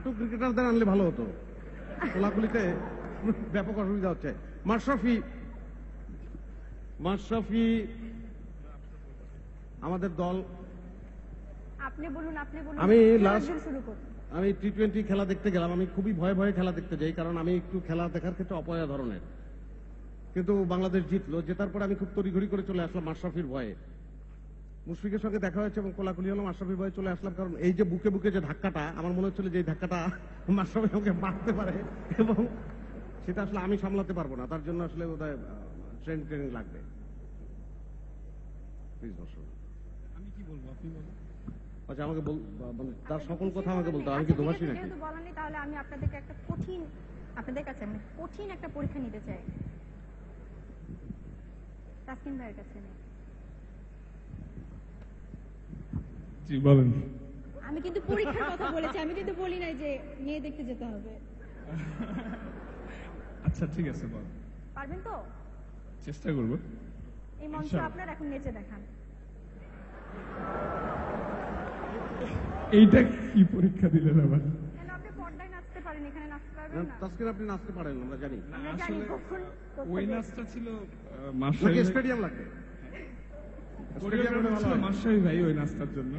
খাটো ক্রিকেটারদের আনলে ভালো হতো, কোলাকুলিতে ব্যাপক অসুবিধা হচ্ছে। মাশরাফি আমাদের দল। আপনি বলুন। আমি টি-20 খেলা দেখতে গেলাম। আমি খুবই ভয়ে ভয়ে খেলা দেখতে যাই, কারণ আমি একটু খেলা দেখার ক্ষেত্রে অপয়া ধরনের। কিন্তু বাংলাদেশ জিতলো, জেতার পর আমি খুব তড়িঘড়ি করে চলে আসলাম মাশরাফির ভয়ে। মুশফিকের সঙ্গে দেখা হয়েছে এবং কোলাকুলি হলো, মাশরাফির ভয়ে চলে আসলাম, কারণ এই যে বুকে বুকে যে ধাক্কাটা, আমার মনে হচ্ছিল যে এই ধাক্কাটা মাশরাফি আমাকে মারতে পারে এবং সেটা আসলে আমি সামলাতে পারবো না। তার জন্য আসলে বোধহয় ট্রেনিং লাগবে। প্লিজ বসুন। আমি কি বলবো, আপনি বলুন। আচ্ছা, আমাকে তার সকল কথা আমাকে বলতে হবে, আমি কি দোভাষী নাকি? যেহেতু বলেননি, তাহলে আমি আপনাদের কাছে আমি কঠিন একটা পরীক্ষা নিতে চাই। তাসকিন ভাইয়ের কাছে জি বলেন। আমি কিন্তু পরীক্ষার কথা বলেছি, আমি কিন্তু বলি নাই যে মেয়ে দেখতে যেতে হবে। আচ্ছা ঠিক আছে, বল। পারবেন তো? চেষ্টা করব। এই মঞ্চ আপনার, এখন নেচে দেখান। এইটা কি পরীক্ষা দিলেন আবার? কেন আপনি পর্দায় নাচতে পারেন, এখানে নাচতে পারবেন না? তাসকিন, আপনি নাচতে পারেন, আমরা জানি। আসলে ওই নাচটা ছিল স্টেডিয়াম লাগবে, মাশরাফি ভাই ওই নাচটার জন্য।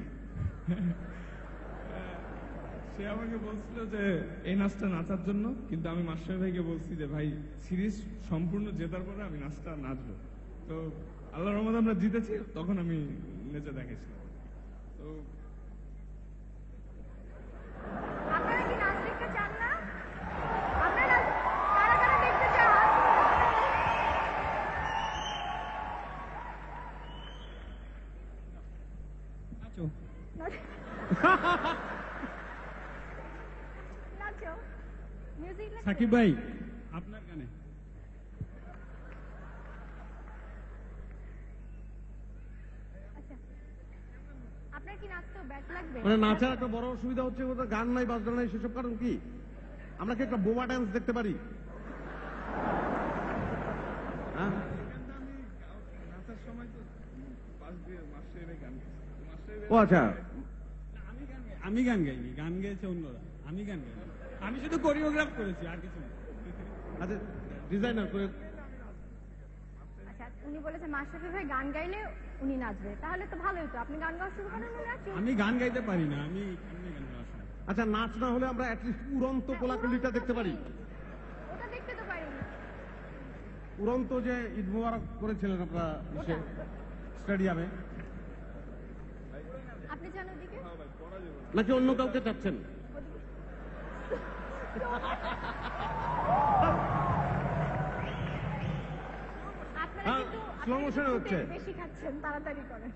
সে আমাকে বলছিল যে এই নাচটা নাচার জন্য, কিন্তু আমি মাশরাফি ভাইকে বলছি যে ভাই সিরিজ সম্পূর্ণ জেতার পরে আমি নাচটা নাচবো। তো আল্লাহর রহমতে আমরা জিতেছি, তখন আমি নেচে দেখেছিলাম। তো আপনারা কি নাচ দেখতে চান না? আপনারা কারা কারা দেখতে চান? নাচো। নাচো। মিউজিক লাগবে? সাকিব ভাই, আপনার গানে। আচ্ছা, আপনার কি নাচতে ব্যাট লাগবে? মানে নাচার একটা বড় অসুবিধা হচ্ছে, গান নাই, বাজনা নাই, সেসব কারণ কি? আমরা কি একটা বোমা ডান্স দেখতে পারি? হ্যাঁ, নাচার সময় তো পাশ দিয়ে মাশরাফি গান। ও আচ্ছা, আমি গান গাইনি, গান গেয়েছে অন্যরা, আমি গান গাইনি। আমি শুধু কোরিওগ্রাফ করেছি, আর কিছু না। আচ্ছা, ডিজাইনার করে। আচ্ছা, উনি বলেছে মাশরাফি ভাই গান গাইলে উনি নাচবে, তাহলে তো ভালোই তো। আপনি গান গাওয়া শুরু করেন, উনি নাচুন। আমি গান গাইতে পারি না, আমি এমনি গান গাওয়া শুনি। আচ্ছা, নাচ না হলে আমরা অ্যাটলিস্ট উড়ন্ত কোলাকুলিটা দেখতে পারি। ওটা দেখতে তো পারি না। উড়ন্ত যে ঈদ মোবারক করেছিলেন আপনারা স্টেডিয়ামে, আপনি জানো দিকে নাকি অন্য কাউকে চাচ্ছেন? আপনারা কিন্তু স্লো মোশনে হচ্ছে। বেশি খাচ্ছেন, তাড়াতাড়ি করেন।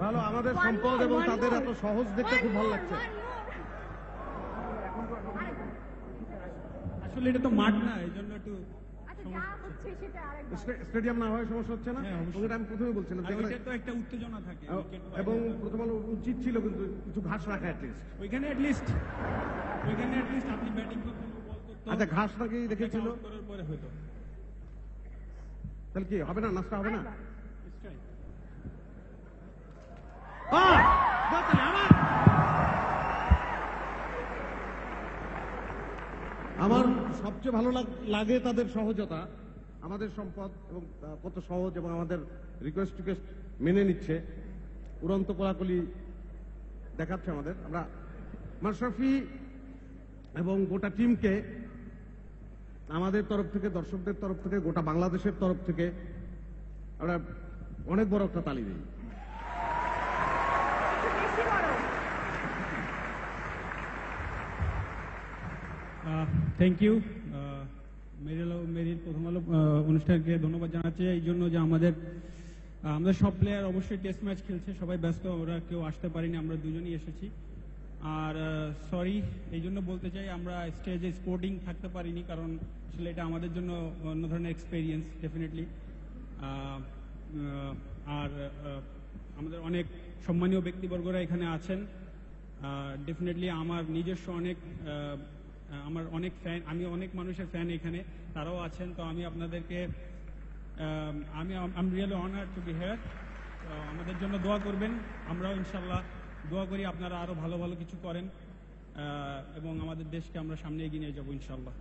ভালো, আমাদের সম্পদ এবং তাদের এত সহজ দেখতে খুব ভালো লাগছে। আসলে এটা তো মাঠ না, এই জন্য একটু আচ্ছা, যা হচ্ছে সেটা আরেকবার। স্টেডিয়াম না হয় সমস্যা হচ্ছে না। হ্যাঁ, অবশ্যই। ওটা আমি প্রথমে বলছিলাম যে ওইটা তো একটা উত্তেজনা থাকে। এবং প্রথম আলো উচিত ছিল কিন্তু কিছু ঘাস রাখা অ্যাটলিস্ট। ওইখানে অ্যাটলিস্ট আপনি ব্যাটিং করতেন, বল করতেন। আচ্ছা, ঘাস নাকি দেখেছিল? করার পরে হয়তো তাহলে কি হবে না, নাচটা হবে না? আমার সবচেয়ে ভালো লাগে তাদের সহজতা। আমাদের সম্পদ এবং কত সহজ, এবং আমাদের রিকোয়েস্ট টিকোয়েস্ট মেনে নিচ্ছে, উড়ন্ত কোলাকুলি দেখাচ্ছে আমাদের। আমরা মাশরাফি এবং গোটা টিমকে আমাদের তরফ থেকে, দর্শকদের তরফ থেকে, গোটা বাংলাদেশের তরফ থেকে আমরা অনেক বড় একটা তালি দিই। Thank you. মেরির প্রথম আলো অনুষ্ঠানকে ধন্যবাদ জানাচ্ছি এই জন্য যে আমাদের সব প্লেয়ার অবশ্যই টেস্ট ম্যাচ খেলছে, সবাই ব্যস্ত, ওরা কেউ আসতে পারিনি, আমরা দুজনই এসেছি। আর সরি এই জন্য বলতে চাই, আমরা স্টেজে স্পোর্টিং থাকতে পারিনি, কারণ আসলে এটা আমাদের জন্য অন্য ধরনের এক্সপেরিয়েন্স ডেফিনেটলি। আর আমাদের অনেক সম্মানীয় ব্যক্তিবর্গরা এখানে আছেন। ডেফিনেটলি আমার নিজস্ব অনেক আমার অনেক ফ্যান, আমি অনেক মানুষের ফ্যান এখানে, তারাও আছেন। তো আমি আপনাদেরকে I am really honoured two B here. আমাদের জন্য দোয়া করবেন, আমরাও ইনশাল্লাহ দোয়া করি আপনারা আরো ভালো ভালো কিছু করেন এবং আমাদের দেশকে আমরা সামনে এগিয়ে নিয়ে যাবো ইনশাল্লাহ।